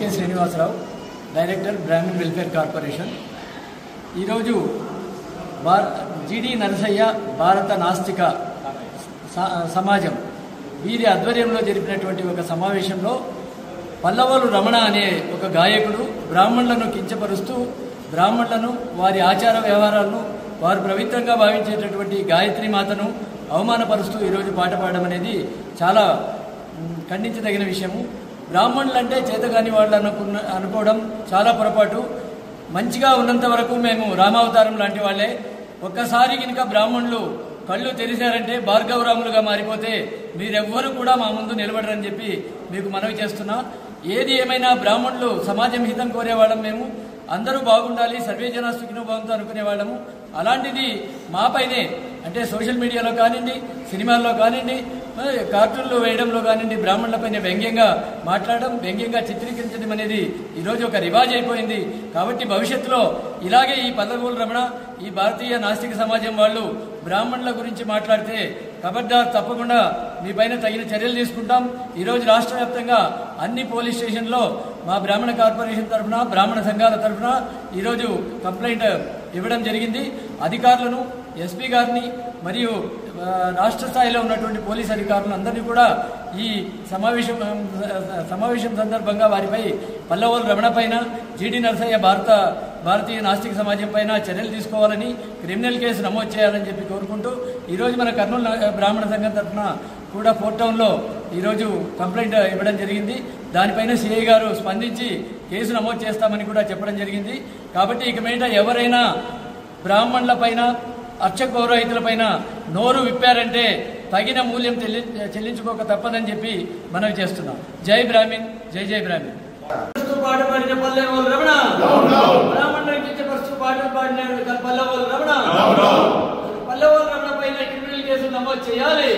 SK Srinivasarao, director Brahmin welfare corporation. ఈరోజు జీడి నరసయ్య భారత నాస్తిక సమాజం వీరి ఆధ్వర్యంలో జరిపినటువంటి ఒక సమావేశంలో పల్లవోలు రమణ అనే ఒక గాయకుడు బ్రాహ్మణులను కించపరుస్తూ బ్రాహ్మణులను వారి ఆచార వ్యవహారాలను వారు పవిత్రంగా భావించేటటువంటి గాయత్రి మాతను అవమానపరుస్తూ ఈరోజు పాట పాడడం అనేది చాలా ఖండించదగిన విషయము. బ్రాహ్మణులంటే చేతగాని వాళ్ళు అనుకోవడం చాలా పొరపాటు. మంచిగా ఉన్నంత వరకు మేము రామావతారం లాంటి వాళ్ళే. ఒక్కసారి కనుక బ్రాహ్మణులు కళ్ళు తెరిచారంటే భార్గవరాములుగా మారిపోతే మీరెవ్వరూ కూడా మా ముందు నిలబడరని చెప్పి మీకు మనవి చేస్తున్నా. ఏది ఏమైనా బ్రాహ్మణులు సమాజం హితం కోరేవాళ్ళం. మేము అందరూ బాగుండాలి, సర్వే జన సుఖినో భవంతు అనుకునేవాళ్ళము. అలాంటిది మాపైనే అంటే సోషల్ మీడియాలో కానివ్వండి, సినిమాల్లో కానివ్వండి, కార్టూన్లు వేయడంలో కానివ్వండి, బ్రాహ్మణులపైన వ్యంగ్యంగా మాట్లాడడం, వ్యంగ్యంగా చిత్రీకరించడం అనేది ఈరోజు ఒక రివాజ్ అయిపోయింది. కాబట్టి భవిష్యత్తులో ఇలాగే ఈ పల్లవోలు రమణ, ఈ భారతీయ నాస్తిక సమాజం వాళ్ళు బ్రాహ్మణుల గురించి మాట్లాడితే ఖబర్దార్ తప్పకుండా మీ పైన తగిన చర్యలు తీసుకుంటాం. ఈరోజు రాష్ట్ర వ్యాప్తంగా అన్ని పోలీస్ స్టేషన్లో మా బ్రాహ్మణ కార్పొరేషన్ తరఫున, బ్రాహ్మణ సంఘాల తరఫున ఈరోజు కంప్లైంట్ ఇవ్వడం జరిగింది. అధికారులను, ఎస్పీ గారిని మరియు రాష్ట్ర స్థాయిలో ఉన్నటువంటి పోలీస్ అధికారులను అందరినీ కూడా ఈ సమావేశం సందర్భంగా వారిపై పల్లవోలు రమణ పైన, జీడి నరసయ్య భారతీయ నాస్తిక సమాజం పైన చర్యలు తీసుకోవాలని, క్రిమినల్ కేసు నమోదు చేయాలని చెప్పి కోరుకుంటూ ఈరోజు మన కర్నూలు బ్రాహ్మణ సంఘం తరఫున కూడా 4 టౌన్లో ఈరోజు కంప్లైంట్ ఇవ్వడం జరిగింది. దానిపైన సిఐ గారు స్పందించి కేసు నమోదు చేస్తామని కూడా చెప్పడం జరిగింది. కాబట్టి ఇక మీద ఎవరైనా బ్రాహ్మణుల పైన, అర్చక పౌరోహితుల పైన నోరు విప్పారంటే తగిన మూల్యం చెల్లించుకోక తప్పదని చెప్పి మనవి చేస్తున్నాం. జై బ్రాహ్మణ్, జై జై బ్రాహ్మణ్. పాట పాడిన పల్లవోలు రమణ, బ్రాహ్మణులను కించపరుస్తూ పాటలు పాడిన పల్లవోలు రమణ, పల్లవోలు రమణ పైన క్రిమినల్ కేసులు నమోదు చేయాలి.